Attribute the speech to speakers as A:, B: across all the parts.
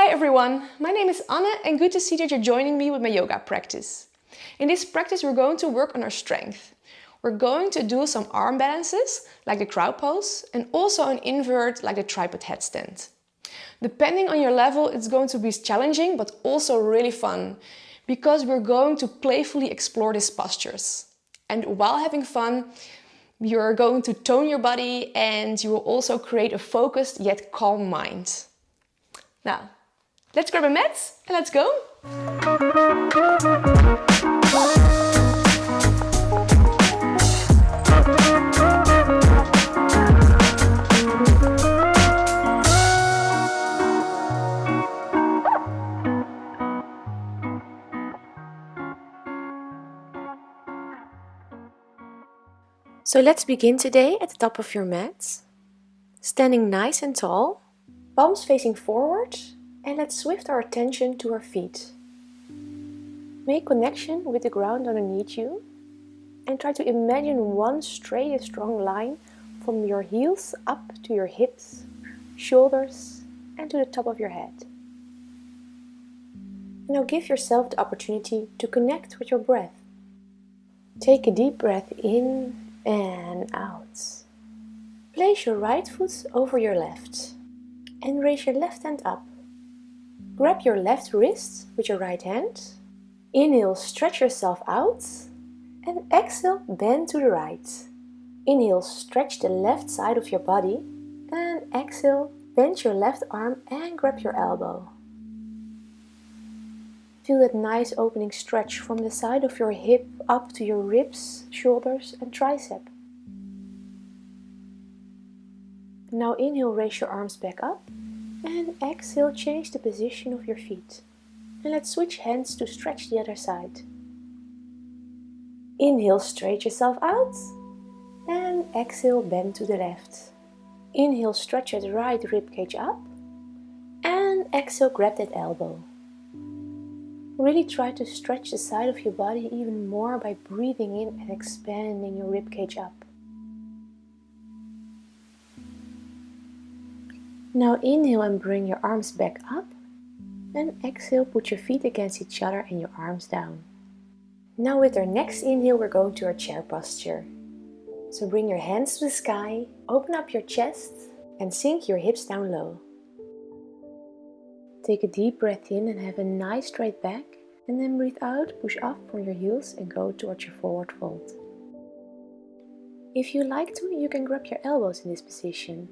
A: Hi everyone, my name is Anne and good to see that you're joining me with my yoga practice. In this practice we're going to work on our strength. We're going to do some arm balances like the crow pose and also an invert like the tripod headstand. Depending on your level it's going to be challenging but also really fun because we're going to playfully explore these postures. And while having fun, you're going to tone your body and you will also create a focused yet calm mind. Now, let's grab a mat and let's go! So let's begin today at the top of your mat, standing nice and tall, palms facing forward, and let's shift our attention to our feet. Make connection with the ground underneath you and try to imagine one straight and strong line from your heels up to your hips, shoulders and to the top of your head. Now give yourself the opportunity to connect with your breath. Take a deep breath in and out. Place your right foot over your left and raise your left hand up. Grab your left wrist with your right hand. Inhale, stretch yourself out and exhale, bend to the right. Inhale, stretch the left side of your body and exhale, bend your left arm and grab your elbow. Feel that nice opening stretch from the side of your hip up to your ribs, shoulders and tricep. Now inhale, raise your arms back up and exhale, change the position of your feet. And let's switch hands to stretch the other side. Inhale, straight yourself out and exhale, bend to the left. Inhale, stretch your right ribcage up and exhale, grab that elbow. Really try to stretch the side of your body even more by breathing in and expanding your ribcage up. Now inhale and bring your arms back up and exhale, put your feet against each other and your arms down. Now with our next inhale we're going to our chair posture. So bring your hands to the sky, open up your chest and sink your hips down low. Take a deep breath in and have a nice straight back, and then breathe out, push up from your heels and go towards your forward fold. If you like to, you can grab your elbows in this position.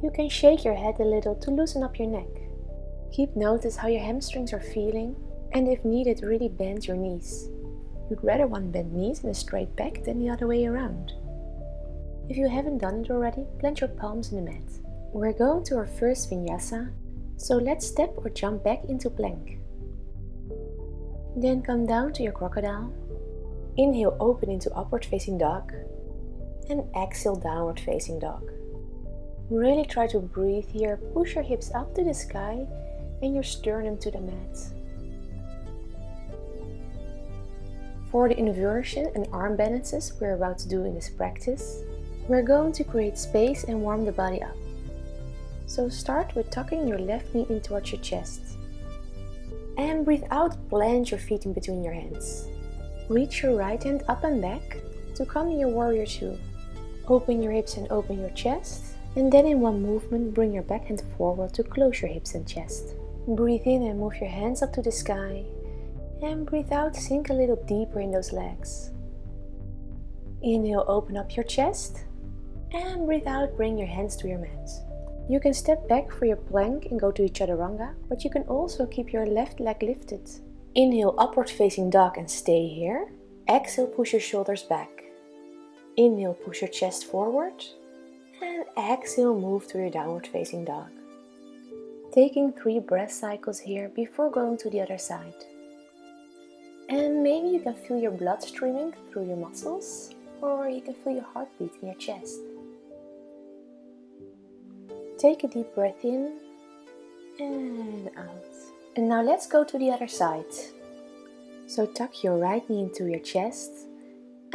A: You can shake your head a little to loosen up your neck. Keep notice how your hamstrings are feeling, and if needed, really bend your knees. You'd rather want bent knees and a straight back than the other way around. If you haven't done it already, plant your palms in the mat. We're going to our first vinyasa. So let's step or jump back into plank. Then come down to your crocodile. Inhale, open into upward facing dog. And exhale, downward facing dog. Really try to breathe here. Push your hips up to the sky and your sternum to the mat. For the inversion and arm balances we're about to do in this practice, we're going to create space and warm the body up. So start with tucking your left knee in towards your chest. And breathe out, plant your feet in between your hands. Reach your right hand up and back to come in your warrior two. Open your hips and open your chest. And then in one movement, bring your back hand forward to close your hips and chest. Breathe in and move your hands up to the sky. And breathe out, sink a little deeper in those legs. Inhale, open up your chest. And breathe out, bring your hands to your mat. You can step back for your plank and go to chaturanga, but you can also keep your left leg lifted. Inhale, upward facing dog and stay here. Exhale, push your shoulders back. Inhale, push your chest forward. And exhale, move to your downward facing dog. Taking 3 breath cycles here before going to the other side. And maybe you can feel your blood streaming through your muscles, or you can feel your heartbeat in your chest. Take a deep breath in and out. And now let's go to the other side. So tuck your right knee into your chest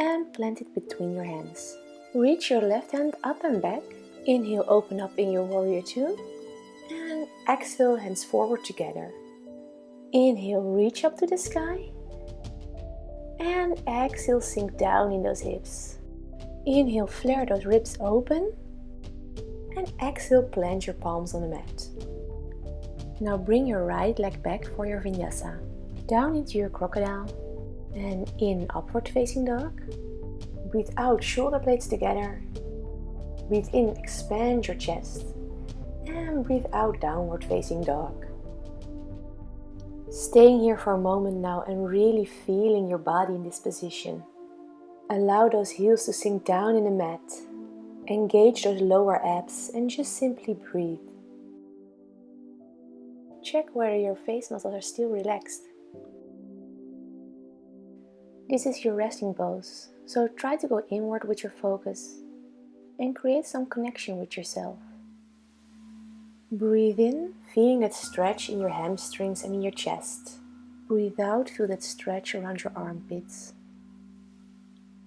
A: and plant it between your hands. Reach your left hand up and back. Inhale, open up in your warrior two. And exhale, hands forward together. Inhale, reach up to the sky. And exhale, sink down in those hips. Inhale, flare those ribs open. And exhale, plant your palms on the mat. Now bring your right leg back for your vinyasa. Down into your crocodile. And in, upward facing dog. Breathe out, shoulder blades together. Breathe in, expand your chest. And breathe out, downward facing dog. Staying here for a moment now and really feeling your body in this position. Allow those heels to sink down in the mat. Engage those lower abs and just simply breathe. Check whether your face muscles are still relaxed. This is your resting pose, so try to go inward with your focus and create some connection with yourself. Breathe in, feeling that stretch in your hamstrings and in your chest. Breathe out, feel that stretch around your armpits.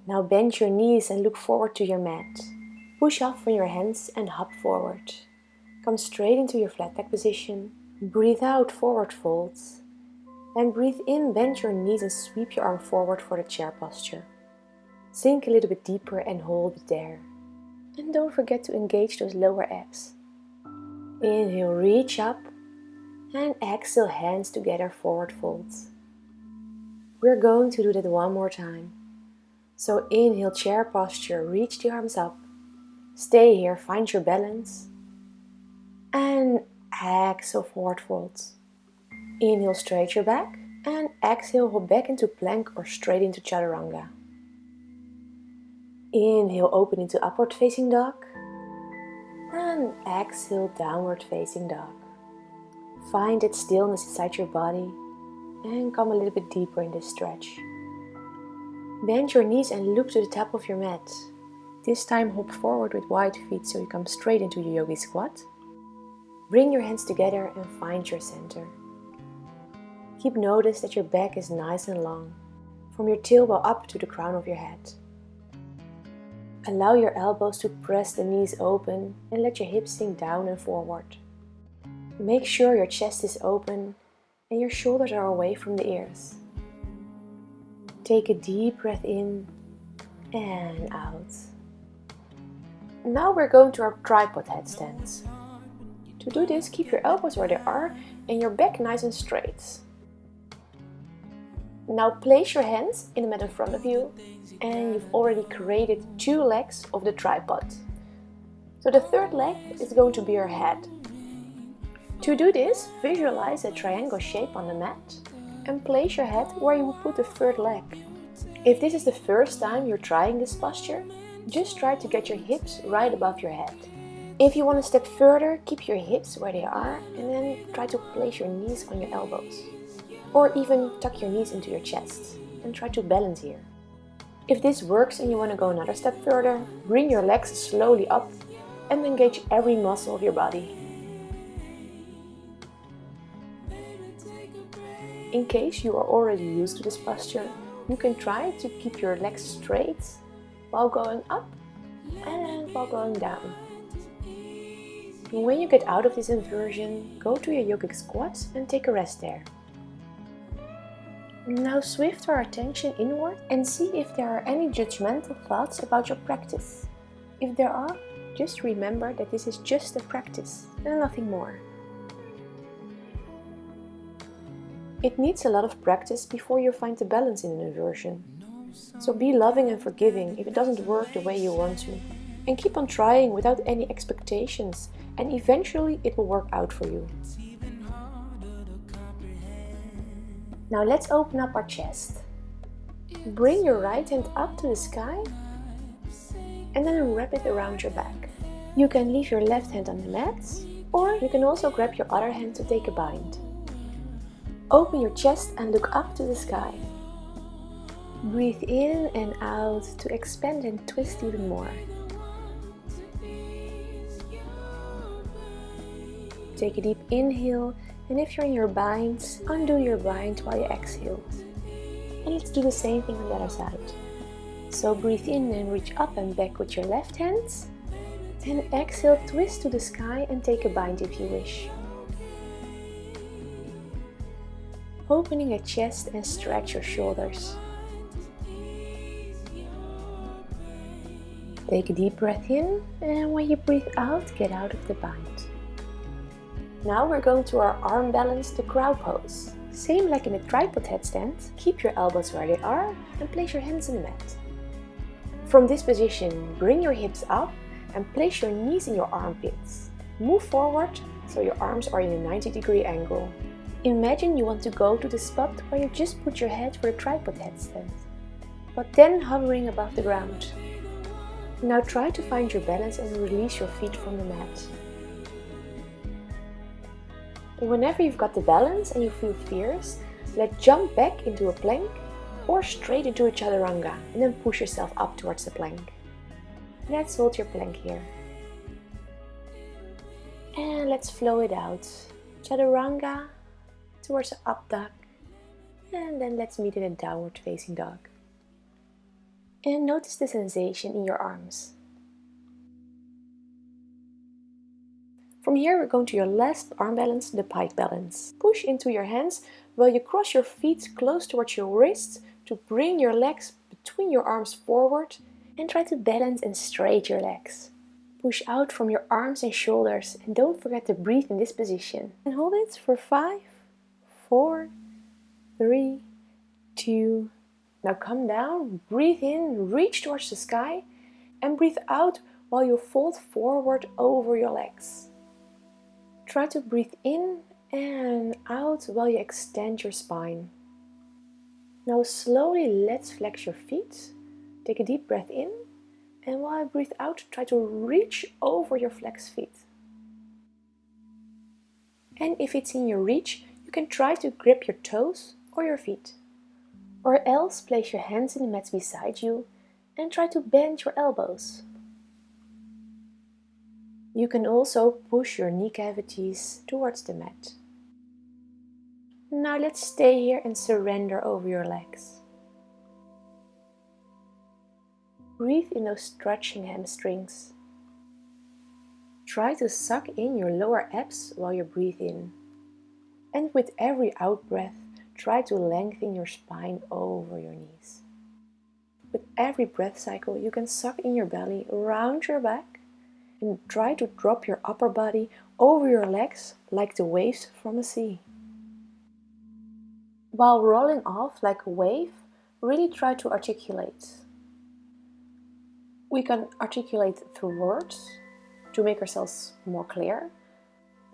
A: Now bend your knees and look forward to your mat. Push up from your hands and hop forward. Come straight into your flat back position. Breathe out, forward folds. And breathe in, bend your knees and sweep your arm forward for the chair posture. Sink a little bit deeper and hold it there. And don't forget to engage those lower abs. Inhale, reach up, and exhale, hands together, forward folds. We're going to do that one more time. So inhale, chair posture, reach the arms up. Stay here, find your balance. And exhale, forward folds. Inhale, straight your back, and exhale, hop back into plank or straight into chaturanga. Inhale, open into upward facing dog. And exhale, downward facing dog. Find that stillness inside your body and come a little bit deeper in this stretch. Bend your knees and look to the top of your mat. This time hop forward with wide feet so you come straight into your yogi squat. Bring your hands together and find your center. Keep notice that your back is nice and long, from your tailbone up to the crown of your head. Allow your elbows to press the knees open and let your hips sink down and forward. Make sure your chest is open and your shoulders are away from the ears. Take a deep breath in and out. Now we're going to our tripod headstands. To do this, keep your elbows where they are and your back nice and straight. Now place your hands in the mat in front of you and you've already created 2 legs of the tripod. So the third leg is going to be your head. To do this, visualize a triangle shape on the mat and place your head where you will put the third leg. If this is the first time you're trying this posture, just try to get your hips right above your head. If you want to step further, keep your hips where they are and then try to place your knees on your elbows. Or even tuck your knees into your chest and try to balance here. If this works and you want to go another step further, bring your legs slowly up and engage every muscle of your body. In case you are already used to this posture, you can try to keep your legs straight while going up and while going down. And when you get out of this inversion, go to your yogic squat and take a rest there. Now shift our attention inward and see if there are any judgmental thoughts about your practice. If there are, just remember that this is just a practice and nothing more. It needs a lot of practice before you find the balance in an inversion. So be loving and forgiving if it doesn't work the way you want to. And keep on trying without any expectations, and eventually it will work out for you. Now let's open up our chest. Bring your right hand up to the sky and then wrap it around your back. You can leave your left hand on the mat, or you can also grab your other hand to take a bind. Open your chest and look up to the sky. Breathe in and out to expand and twist even more. Take a deep inhale, and if you're in your bind, undo your bind while you exhale. And let's do the same thing on the other side. So breathe in and reach up and back with your left hand. And exhale, twist to the sky and take a bind if you wish. opening your chest and stretch your shoulders. Take a deep breath in, and when you breathe out, get out of the bind. Now we're going to our arm balance, the crow pose. Same like in the tripod headstand, keep your elbows where they are and place your hands in the mat. From this position, bring your hips up and place your knees in your armpits. Move forward so your arms are in a 90-degree angle. Imagine you want to go to the spot where you just put your head for the tripod headstand, but then hovering above the ground. Now try to find your balance and release your feet from the mat. Whenever you've got the balance and you feel fierce, let's jump back into a plank or straight into a chaturanga and then push yourself up towards the plank. Let's hold your plank here. And let's flow it out. Chaturanga towards the up dog, and then let's meet in a downward facing dog. And notice the sensation in your arms. From here we're going to your last arm balance, the pike balance. Push into your hands while you cross your feet close towards your wrists to bring your legs between your arms forward and try to balance and straighten your legs. Push out from your arms and shoulders and don't forget to breathe in this position. And hold it for 5, 4, 3, 2. Now come down, breathe in, reach towards the sky and breathe out while you fold forward over your legs. Try to breathe in and out while you extend your spine. Now slowly let's flex your feet. Take a deep breath in and while I breathe out, try to reach over your flexed feet. And if it's in your reach, you can try to grip your toes or your feet. Or else place your hands in the mat beside you and try to bend your elbows. You can also push your knee cavities towards the mat. Now let's stay here and surrender over your legs. Breathe in those stretching hamstrings. Try to suck in your lower abs while you breathe in. And with every out breath, try to lengthen your spine over your knees. With every breath cycle, you can suck in your belly around your back and try to drop your upper body over your legs like the waves from the sea. While rolling off like a wave, really try to articulate. We can articulate through words to make ourselves more clear,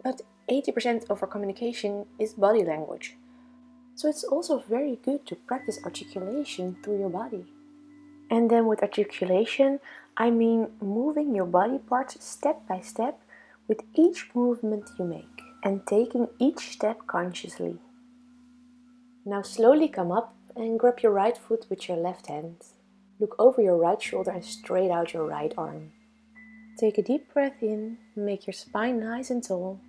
A: but 80% of our communication is body language. So it's also very good to practice articulation through your body. And then with articulation, I mean moving your body parts step by step with each movement you make and taking each step consciously. Now slowly come up and grab your right foot with your left hand. Look over your right shoulder and straight out your right arm. Take a deep breath in, make your spine nice and tall.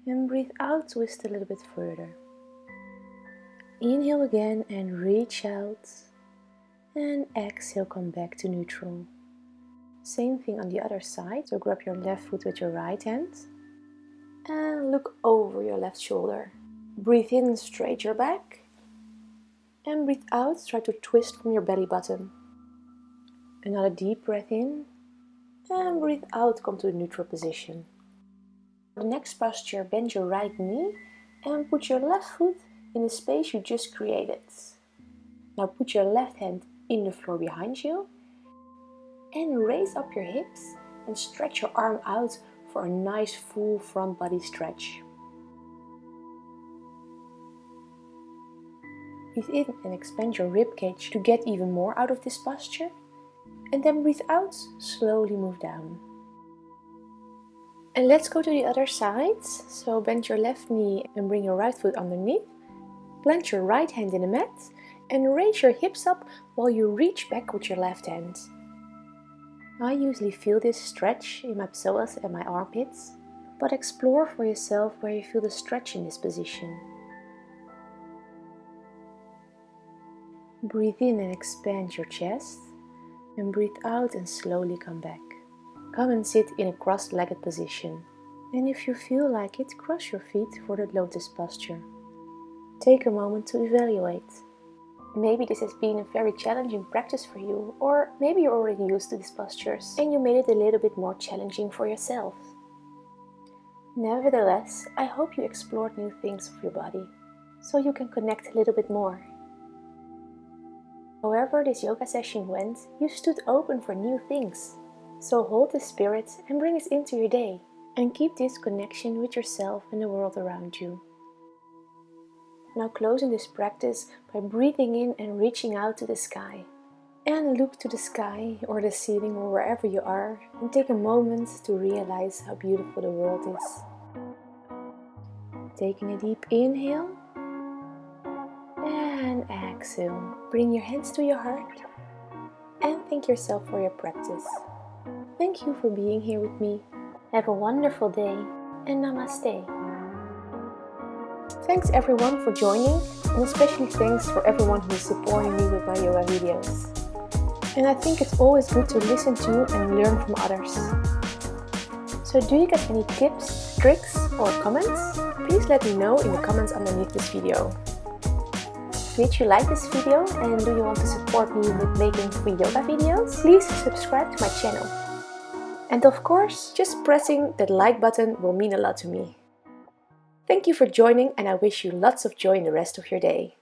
A: And breathe out, twist a little bit further. Inhale again and reach out. And exhale, come back to neutral. Same thing on the other side. So grab your left foot with your right hand. And look over your left shoulder. Breathe in, straight your back. And breathe out, try to twist from your belly button. Another deep breath in. And breathe out, come to a neutral position. For the next posture, bend your right knee and put your left foot in the space you just created. Now put your left hand in the floor behind you and raise up your hips and stretch your arm out for a nice full front body stretch. Breathe in and expand your rib cage to get even more out of this posture. And then breathe out, slowly move down. And let's go to the other side. So bend your left knee and bring your right foot underneath. Plant your right hand in the mat and raise your hips up while you reach back with your left hand. I usually feel this stretch in my psoas and my armpits, but explore for yourself where you feel the stretch in this position. Breathe in and expand your chest. And breathe out and slowly come back. Come and sit in a cross-legged position. And if you feel like it, cross your feet for the lotus posture. Take a moment to evaluate. Maybe this has been a very challenging practice for you, or maybe you're already used to these postures and you made it a little bit more challenging for yourself. Nevertheless, I hope you explored new things of your body, so you can connect a little bit more. However this yoga session went, you stood open for new things. So hold the spirit and bring it into your day, and keep this connection with yourself and the world around you. Now closing this practice by breathing in and reaching out to the sky. And look to the sky or the ceiling or wherever you are, and take a moment to realize how beautiful the world is. Taking a deep inhale and exhale. Bring your hands to your heart and thank yourself for your practice. Thank you for being here with me. Have a wonderful day and namaste. Thanks everyone for joining, and especially thanks for everyone who is supporting me with my yoga videos. And I think it's always good to listen to and learn from others. So do you get any tips, tricks or comments? Please let me know in the comments underneath this video. Did you like this video and do you want to support me with making free yoga videos? Please subscribe to my channel. And of course, just pressing that like button will mean a lot to me. Thank you for joining, and I wish you lots of joy in the rest of your day.